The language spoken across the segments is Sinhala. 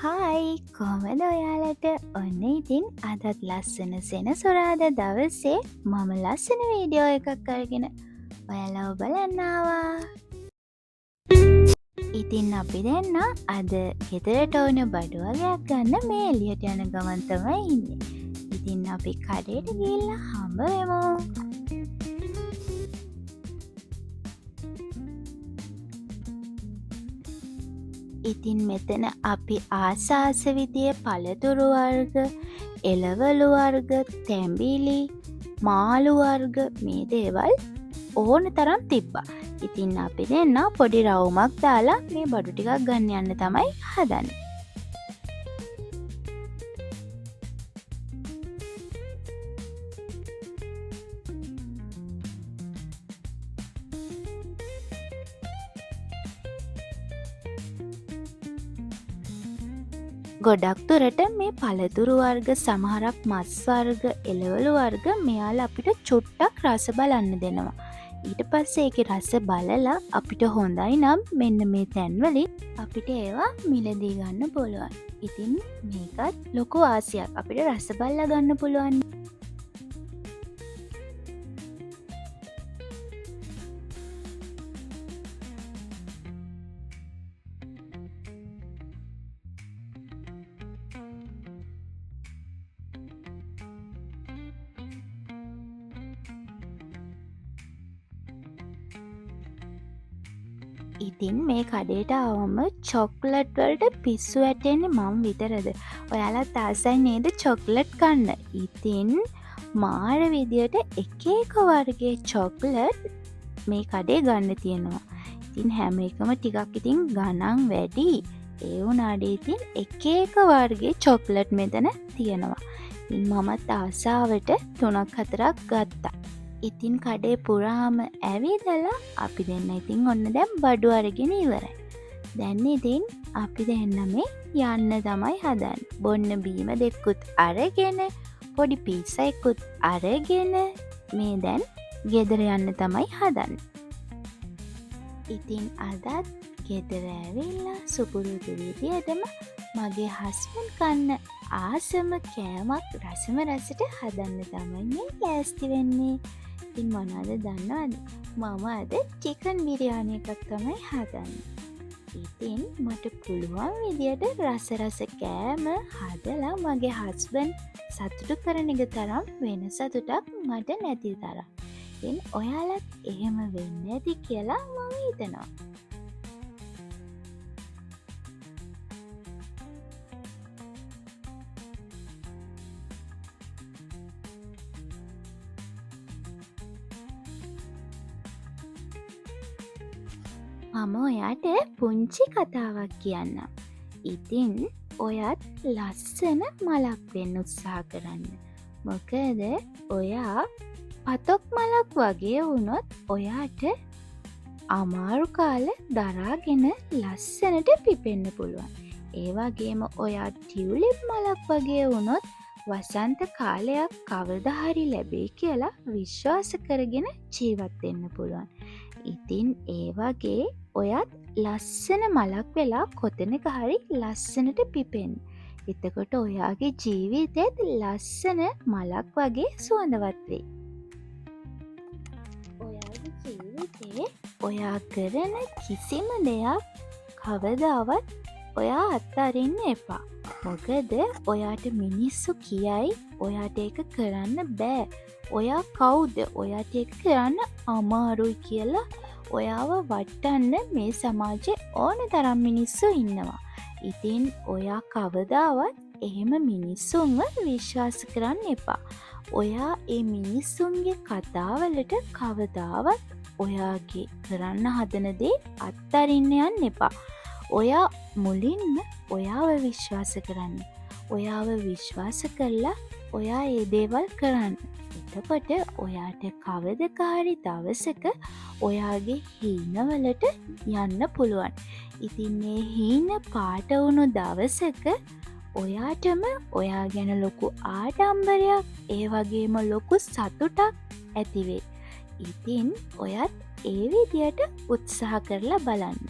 හායි කොහමද ඔයාලට ඔන්න ඉතින් අදත් ලස්සන සෙනසුරාදා දවසේ මම ලස්සන වීඩියෝ එකක් කරගෙන ඔයාලව බලන්නවා. ඉතින් අපි දෙන්න අද ගෙදරට ඕන බඩු වගයක් ගන්න මේ එළියට යන ගමන් තමයි ඉන්නේ. ඉතින් අපි කඩේට ගිහිල්ලා හම්බ වෙමු. ඉතින් මෙතන අපි ආස විදියේ පළතුරු වර්ග, එළවලු වර්ග, තැඹිලි, මාළු වර්ග මේ දේවල් ඕන තරම් තිබ්බා. ඉතින් අපි දෙන්න පොඩි රවුමක් දාලා මේ බඩු ටිකක් ගන්න යන්න තමයි හදන්නේ. ගොඩක් දුරට මේ පළතුරු වර්ග සමහරක් මස් වර්ග එළවලු වර්ග මෙයාලා අපිට චුට්ටක් රස බලන්න දෙනවා. ඊට පස්සේ ඒකේ රස බලලා අපිට හොඳයි නම් මෙන්න මේ තැන්වලින් අපිට ඒවා මිලදී ගන්න පුළුවන්. ඉතින් මේකත් ලොකු ආසියක් අපිට රස බලලා ගන්න පුළුවන්. ඉතින් මේ කඩේට ආවම චොක්ලට් වලට පිස්සු වැටෙන්නේ මම විතරද? ඔයාලත් ආසයි නේද චොක්ලට් කන්න? ඉතින් මාර විදියට එක එක වර්ගයේ චොක්ලට් මේ කඩේ ගන්න තියෙනවා. ඉතින් හැම එකම ටිකක් ඉතින් ගණන් වැඩි. ඒ වුණාට ඉතින් එක එක වර්ගයේ චොක්ලට් මෙතන තියෙනවා. ඉතින් මමත් ආසාවට 3-4ක් ගත්තා. ඉතින් කඩේ පුරාම ඇවිදලා අපි දෙන්න ඉතින් ඔන්න දැන් බඩු අරගෙන ඉවරයි. දැන් ඉතින් අපි දෙන්න මේ යන්න තමයි හදන්නේ. බොන්න බීම දෙකුත් අරගෙන පොඩි පීසා එකකුත් අරගෙන මේ දැන් ගෙදර යන්න තමයි හදන්නේ. ඉතින් අදත් ගෙදර ඇවිල්ලා සුපුරුදු විදියටම මගේ හස්බන්ඩ් කන්න ආසම කෑමක් රසම රසට හදන්න තමයි ලෑස්ති වෙන්නේ. ඉතින් මොනවද දන්නවද? මම අද චිකන් බිරියානි එකක් තමයි හදන්නේ. ඉතින් මට පුළුවන් විදියට රස කෑම හදලා මගේ හස්බන්ඩ් සතුටු කරන එක තරම් වෙන සතුටක් මට නැති තරම්. ඉතින් ඔයාලත් එහෙම වෙන්නේ නැති කියලා මම හිතනවා. මම ඔයාට පුංචි කතාවක් කියන්නම්. ඉතින් ඔයත් ලස්සන මලක් වෙන්න උත්සාහ කරන්න. මොකද ඔයා පතොක් මලක් වගේ වුණොත් ඔයාට අමාරු කාල දරාගෙන ලස්සනට පිපෙන්න පුළුවන්. ඒ වගේම ඔයා ටියුලිප් මලක් වගේ වුණොත් වසන්ත කාලයක් කවදා හරි ලැබෙයි කියලා විශ්වාස කරගෙන ජීවත් වෙන්න පුළුවන්. ඉතින් ඒ වගේ ඔයත් ලස්සන මලක් වෙලා කොතැනක හරි ලස්සනට පිපෙන්න. එතකොට ඔයාගේ ජීවිතේත් ලස්සන මලක් වගේ සුවඳවත් වෙයි. ඔයාගේ ජීවිතේ ඔයා කරන කිසිම දෙයක් කවදාවත් ඔයා අත්හරින්න එපා. මොකද ඔයාට මිනිස්සු කියයි ඔයාට ඒක කරන්න බෑ. ඔයා කවුද? ඔයාට ඒක කරන්න අමාරුයි කියලා ඔයාව වටන්න මේ සමාජයේ ඕන තරම් මිනිස්සු ඉන්නවා. ඉතින් ඔයා කවදාවත් එහෙම මිනිස්සුන්ව විශ්වාස කරන්න එපා. ඔයා ඒ මිනිස්සුන්ගේ කතාවලට කවදාවත් ඔයාගේ කරන්න හදන දේ අත්හරින්න යන්න එපා. ඔයා මුලින්ම ඔයාව විශ්වාස කරන්න. ඔයාව විශ්වාස කරලා ඔයා ඒ දේවල් කරන්න. එතකොට ඔයාට කවදකාරි දවසක ඔයාගේ හීනවලට යන්න පුළුවන්. ඉතින් මේ හීන පාට වුණු දවසක ඔයාටම ඔයා ගැන ලොකු ආඩම්බරයක් ඒ වගේම ලොකු සතුටක් ඇතිවේ. ඉතින් ඔයත් ඒ විදියට උත්සාහ කරලා බලන්න.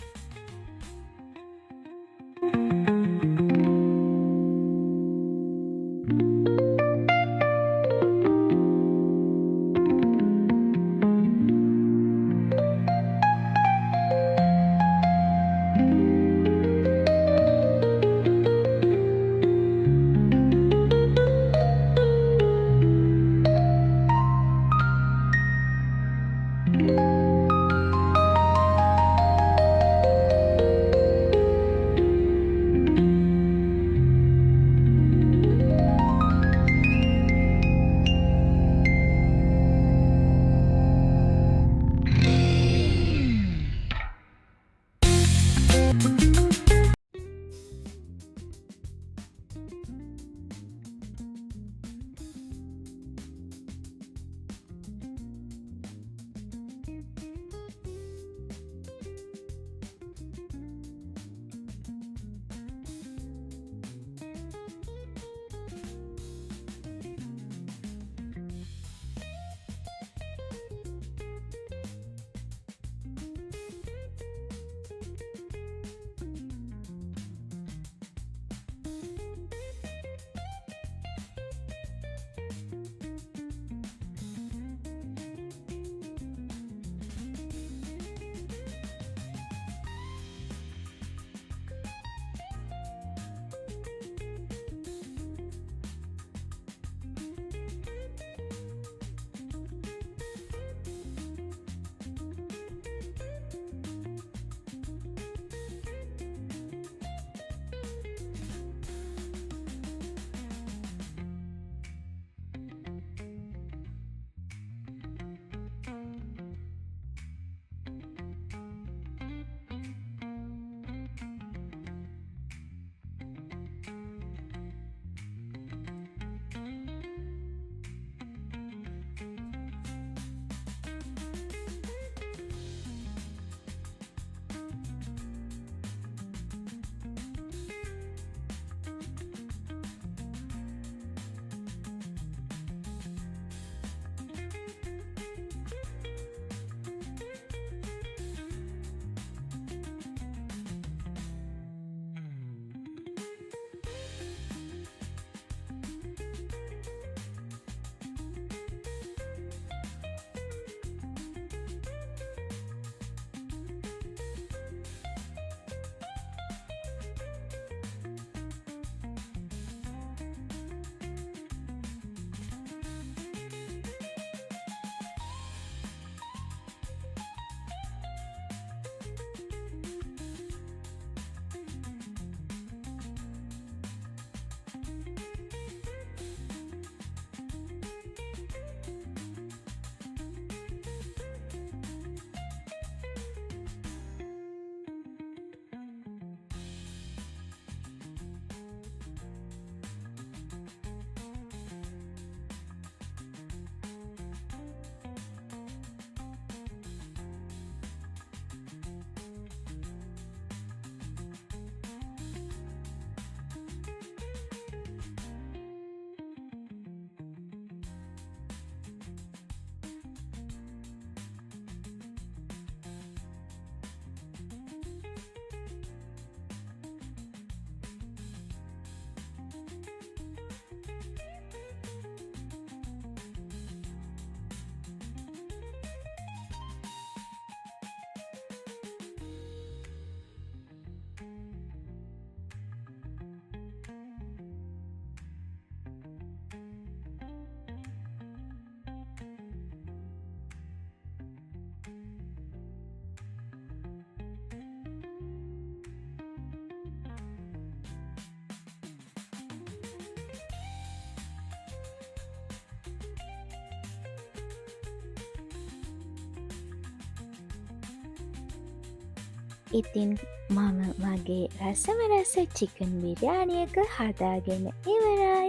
ඉතින් මම මගේ රසම රස චිකන් බිරියානි එක හදාගෙන ඉවරයි.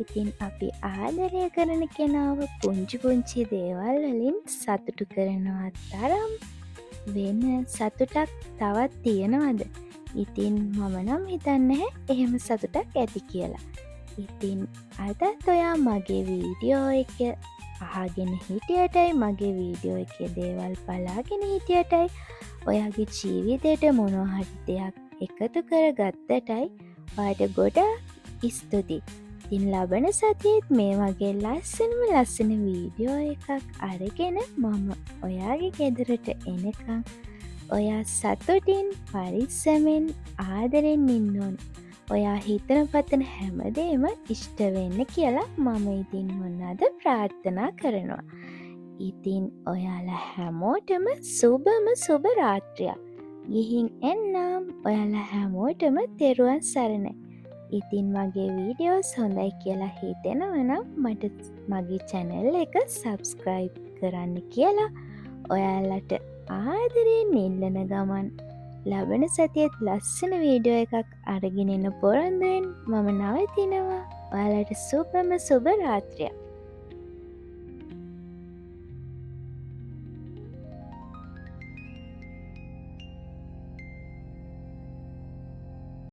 ඉතින් අපි ආදරය කරන කෙනාව පුංචි පුංචි දේවල් වලින් සතුටු කරනවා තරම් වෙන සතුටක් තවත් තියෙනවද? ඉතින් මම නම් හිතන්නේ නැහැ එහෙම සතුටක් ඇති කියලා. ඉතින් අදත් ඔයා මගේ වීඩියෝ එක අහගෙන හිටියටයි මගේ වීඩියෝ එකේ දේවල් බලාගෙන හිටියටයි ඔයාගේ ජීවිතයට මොනවා හරි දෙයක් එකතු කර ගත්තටයි ඔයාට ගොඩාක් ස්තුතියි. ඉතින් ලබන සතියේත් මේ වගේ ලස්සන වීඩියෝ එකක් අරගෙන මම ඔයාගේ ගෙදරට එනකම් ඔයා සතුටින් පරිස්සමෙන් ආදරෙන් ඉන්න ඕන. ඔයා හිතන පතන හැමදේම ඉෂ්ට වෙන්න කියලා මම ඉතින් මොන්න අද ප්‍රාර්ථනා කරනවා. ඉතින් ඔයාලා හැමෝටම සුබ රාත්‍රියක්. ගිහින් එන්නම්. ඔයාලා හැමෝටම තෙරුවන් සරණයි. ඉතින් මගේ වීඩියෝස් හොඳයි කියලා හිතෙනවනම් මට මගේ channel එක subscribe කරන්න කියලා ඔයාලට ආදරයෙන් ඉල්ලන ගමන් ලබන සතියේත් ලස්සන වීඩියෝ එකක් අරගෙන එන්න පොරොන්දුවෙන් මම නවතිනවා. ඔයාලට සුබ රාත්‍රියක්.